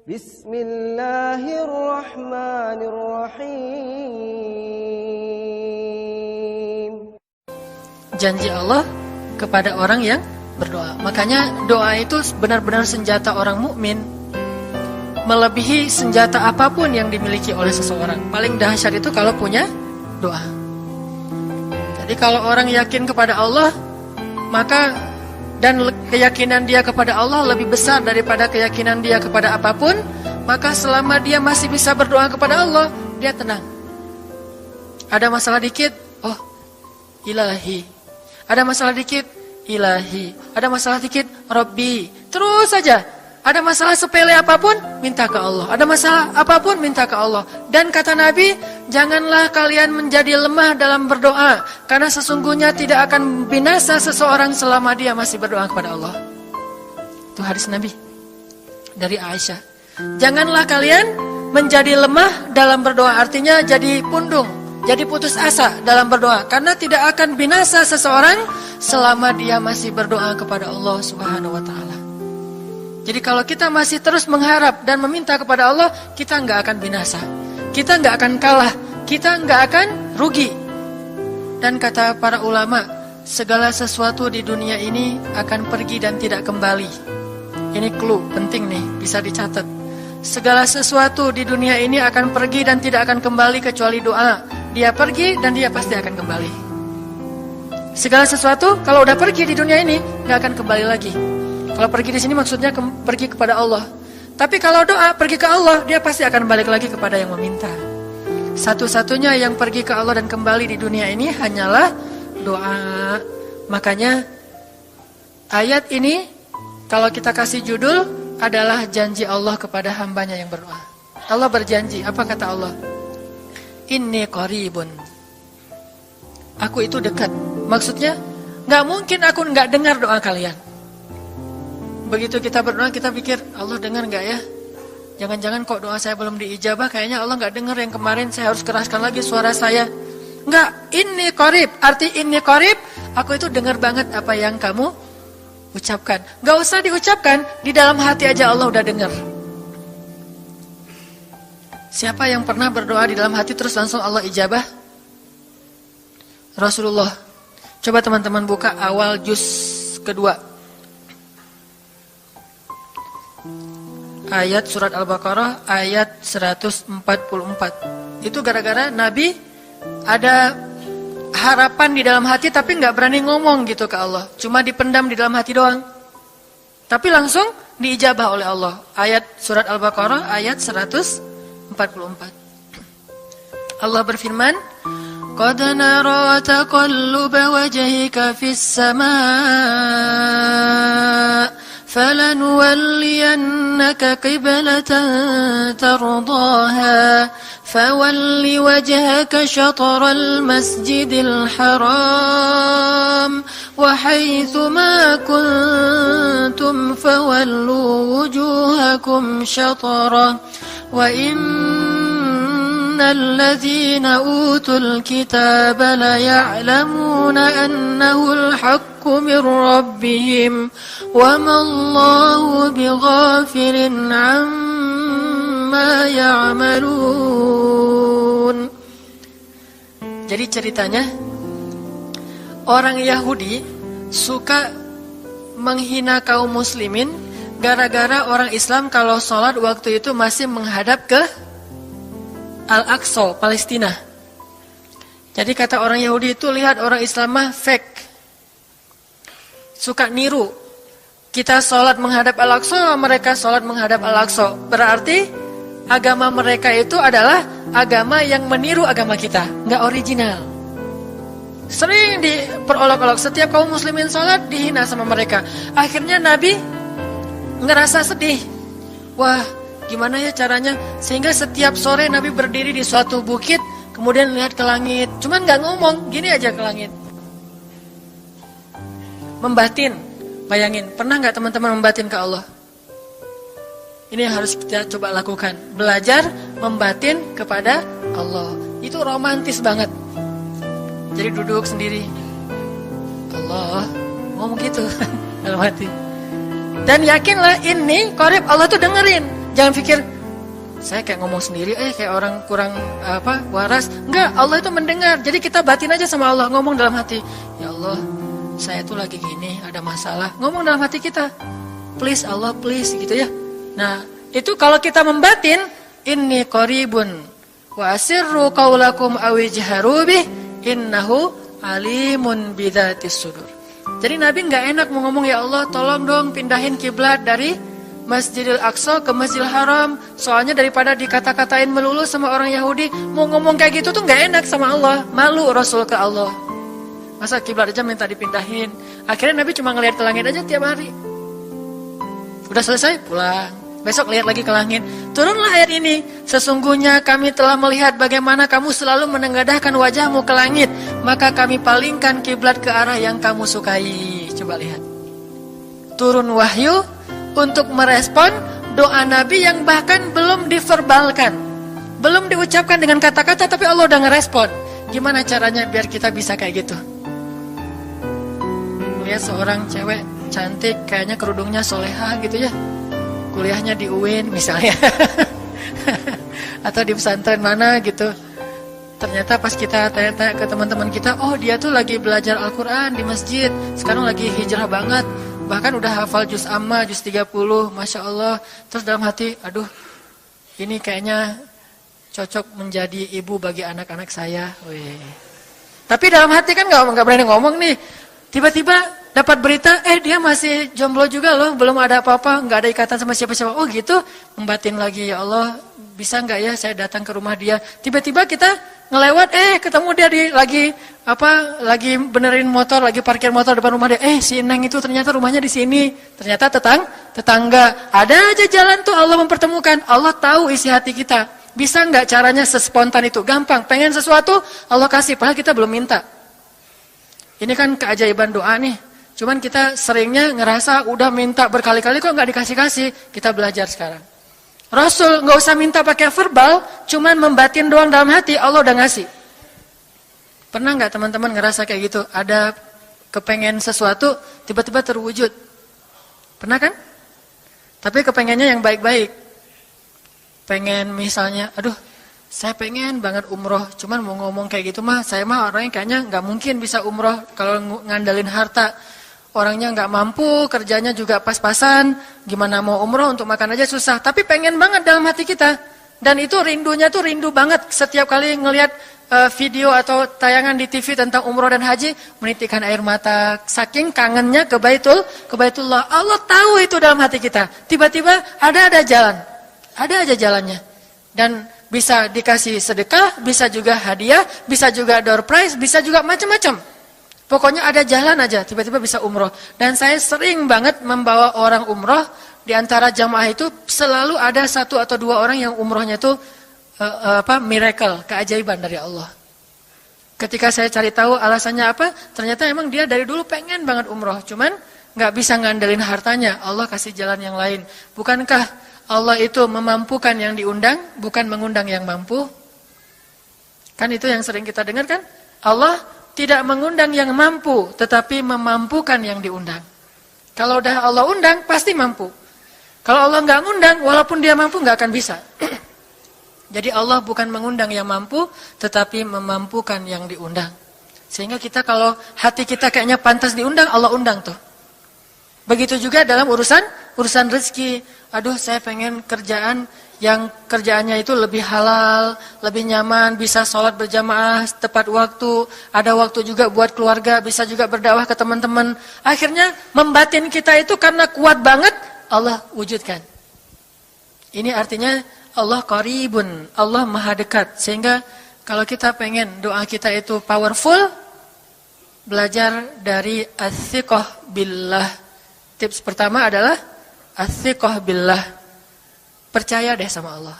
Bismillahirrahmanirrahim. Janji Allah kepada orang yang berdoa. Makanya doa itu benar-benar senjata orang mukmin, melebihi senjata apapun yang dimiliki oleh seseorang. Paling dahsyat itu kalau punya doa. Jadi kalau orang yakin kepada Allah, maka dan keyakinan dia kepada Allah lebih besar daripada keyakinan dia kepada apapun, maka selama dia masih bisa berdoa kepada Allah, dia tenang. Ada masalah dikit, oh Ilahi. Ada masalah dikit, Ilahi. Ada masalah dikit, Rabbi. Terus saja. Ada masalah sepele apapun, minta ke Allah. Ada masalah apapun, minta ke Allah. Dan kata Nabi, janganlah kalian menjadi lemah dalam berdoa, karena sesungguhnya tidak akan binasa seseorang selama dia masih berdoa kepada Allah. Itu hadis Nabi dari Aisyah. Janganlah kalian menjadi lemah dalam berdoa, artinya jadi pundung, jadi putus asa dalam berdoa, karena tidak akan binasa seseorang selama dia masih berdoa kepada Allah Subhanahu wa taala. Jadi kalau kita masih terus mengharap dan meminta kepada Allah, kita nggak akan binasa, kita nggak akan kalah, kita nggak akan rugi. Dan kata para ulama, segala sesuatu di dunia ini akan pergi dan tidak kembali. Ini clue penting nih, bisa dicatat. Segala sesuatu di dunia ini akan pergi dan tidak akan kembali kecuali doa. Dia pergi dan dia pasti akan kembali. Segala sesuatu kalau udah pergi di dunia ini nggak akan kembali lagi. Kalau pergi di sini maksudnya pergi kepada Allah. Tapi kalau doa pergi ke Allah, dia pasti akan balik lagi kepada yang meminta. Satu-satunya yang pergi ke Allah dan kembali di dunia ini hanyalah doa. Makanya ayat ini kalau kita kasih judul adalah janji Allah kepada hambanya yang berdoa. Allah berjanji, apa kata Allah? Inni qaribun. Aku itu dekat. Maksudnya gak mungkin aku gak dengar doa kalian. Begitu kita berdoa, kita pikir, Allah dengar gak ya? Jangan-jangan kok doa saya belum diijabah, kayaknya Allah gak dengar yang kemarin, saya harus keraskan lagi suara saya. Enggak, inni qarib. Arti inni qarib, aku itu dengar banget apa yang kamu ucapkan. Gak usah diucapkan, di dalam hati aja Allah udah dengar. Siapa yang pernah berdoa di dalam hati terus langsung Allah ijabah? Rasulullah. Coba teman-teman buka awal juz kedua. Ayat surat Al-Baqarah ayat 144. Itu gara-gara Nabi ada harapan di dalam hati tapi gak berani ngomong gitu ke Allah. Cuma dipendam di dalam hati doang. Tapi langsung diijabah oleh Allah. Ayat surat Al-Baqarah ayat 144. Allah berfirman, Qad nara taqalluba wajhika fis samaa فَلَنُوَلِّيَنَّكَ قِبْلَةً تَرْضَاهَا فَوَلِّ وَجْهَكَ شَطْرَ الْمَسْجِدِ الْحَرَامِ وَحَيْثُ مَا كُنْتُمْ فَوَلُّوا وُجُوهَكُمْ شَطْرَهُ وَإِنَّ الَّذِينَ أُوتُوا الْكِتَابَ لَيَعْلَمُونَ أَنَّهُ الْحَقُّ مِنْ رَبِّهِمْ وَمَا اللَّهُ بِغَافِلٍ عَمَّا يَعْمَلُونَ. Jadi ceritanya, orang Yahudi suka menghina kaum muslimin gara-gara orang Islam kalau sholat waktu itu masih menghadap ke Al-Aqsa, Palestina. Jadi kata orang Yahudi itu, lihat orang Islam mah fake, suka niru. Kita sholat menghadap Al-Aqsa, mereka sholat menghadap Al-Aqsa. Berarti agama mereka itu adalah agama yang meniru agama kita, nggak original. Sering diperolok-olok, setiap kaum muslimin sholat dihina sama mereka. Akhirnya Nabi ngerasa sedih. Wah, gimana ya caranya? Sehingga setiap sore Nabi berdiri di suatu bukit, kemudian lihat ke langit. Cuman nggak ngomong, gini aja ke langit. Membatin. Bayangin, pernah nggak teman-teman membatin ke Allah? Ini yang harus kita coba lakukan. Belajar membatin kepada Allah. Itu romantis banget. Jadi duduk sendiri. Allah, ngomong gitu dalam hati. Dan yakinlah ini qarib, Allah tuh dengerin. Jangan pikir saya kayak ngomong sendiri, kayak orang kurang waras. Enggak, Allah itu mendengar. Jadi kita batin aja sama Allah, ngomong dalam hati, ya Allah, saya tuh lagi gini, ada masalah. Ngomong dalam hati kita, please Allah, please, gitu ya. Nah, itu kalau kita membatin, inni qaribun wa asirru qaulakum aw ijharu bih innahu alimun bidzatis sudur. Jadi Nabi enggak enak mau ngomong, ya Allah, tolong dong pindahin kiblat dari Masjidil Aqsa ke Masjidil Haram. Soalnya daripada dikata-katain melulu sama orang Yahudi, mau ngomong kayak gitu tuh gak enak sama Allah. Malu Rasul ke Allah. Masa kiblat aja minta dipindahin. Akhirnya Nabi cuma ngelihat ke langit aja tiap hari. Udah selesai, pulang. Besok lihat lagi ke langit. Turunlah ayat ini. Sesungguhnya kami telah melihat bagaimana kamu selalu menengadahkan wajahmu ke langit. Maka kami palingkan kiblat ke arah yang kamu sukai. Coba lihat. Turun wahyu untuk merespon doa Nabi yang bahkan belum diverbalkan, belum diucapkan dengan kata-kata, tapi Allah udah ngerespon. Gimana caranya biar kita bisa kayak gitu? Lihat seorang cewek cantik, kayaknya kerudungnya soleha gitu ya, kuliahnya di UIN misalnya, atau di pesantren mana gitu. Ternyata pas kita tanya-tanya ke teman-teman kita, oh dia tuh lagi belajar Al-Quran di masjid, sekarang lagi hijrah banget. Bahkan udah hafal juz amma, juz 30, Masya Allah. Terus dalam hati, aduh, ini kayaknya cocok menjadi ibu bagi anak-anak saya. Wih. Tapi dalam hati kan gak berani ngomong nih. Tiba-tiba dapat berita, dia masih jomblo juga loh, belum ada apa-apa, gak ada ikatan sama siapa-siapa. Oh gitu, membatin lagi, ya Allah, bisa gak ya saya datang ke rumah dia. Tiba-tiba kita ngelewat, ketemu dia lagi benerin motor, lagi parkir motor depan rumah dia. Si Neng itu ternyata rumahnya di sini. Ternyata tetangga. Ada aja jalan tuh Allah mempertemukan. Allah tahu isi hati kita. Bisa nggak caranya sespontan itu? Gampang. Pengen sesuatu, Allah kasih. Padahal kita belum minta. Ini kan keajaiban doa nih. Cuman kita seringnya ngerasa udah minta berkali-kali kok nggak dikasih-kasih. Kita belajar sekarang. Rasul nggak usah minta pakai verbal, cuman membatin doang dalam hati, Allah udah ngasih. Pernah nggak teman-teman ngerasa kayak gitu? Ada kepengen sesuatu, tiba-tiba terwujud. Pernah kan? Tapi kepengennya yang baik-baik. Pengen misalnya, aduh, saya pengen banget umroh, cuman mau ngomong kayak gitu mah, saya mah orangnya kayaknya nggak mungkin bisa umroh kalau ngandalin harta. Orangnya nggak mampu, kerjanya juga pas-pasan, gimana mau umroh untuk makan aja susah. Tapi pengen banget dalam hati kita. Dan itu rindunya tuh rindu banget. Setiap kali ngelihat video atau tayangan di TV tentang umroh dan haji, menitikkan air mata. Saking kangennya ke Baitullah. Allah tahu itu dalam hati kita. Tiba-tiba ada jalan. Ada aja jalannya. Dan bisa dikasih sedekah, bisa juga hadiah, bisa juga door prize, bisa juga macam-macam. Pokoknya ada jalan aja, tiba-tiba bisa umroh. Dan saya sering banget membawa orang umroh. Di antara jamaah itu selalu ada 1 atau 2 orang yang umrohnya itu miracle, keajaiban dari Allah. Ketika saya cari tahu alasannya apa, ternyata emang dia dari dulu pengen banget umroh. Cuman gak bisa ngandelin hartanya, Allah kasih jalan yang lain. Bukankah Allah itu memampukan yang diundang, bukan mengundang yang mampu? Kan itu yang sering kita dengar kan? Allah tidak mengundang yang mampu, tetapi memampukan yang diundang. Kalau udah Allah undang, pasti mampu. Kalau Allah nggak ngundang, walaupun dia mampu nggak akan bisa. Jadi Allah bukan mengundang yang mampu, tetapi memampukan yang diundang. Sehingga kita kalau hati kita kayaknya pantas diundang, Allah undang tuh. Begitu juga dalam urusan rezeki. Aduh, saya pengen kerjaan yang kerjaannya itu lebih halal, lebih nyaman, bisa sholat berjamaah tepat waktu, ada waktu juga buat keluarga, bisa juga berdakwah ke teman-teman. Akhirnya membatin kita itu karena kuat banget, Allah wujudkan. Ini artinya Allah qaribun, Allah maha dekat. Sehingga kalau kita pengen doa kita itu powerful, belajar dari as-siqah billah. Tips pertama adalah as-siqah billah. Percaya deh sama Allah.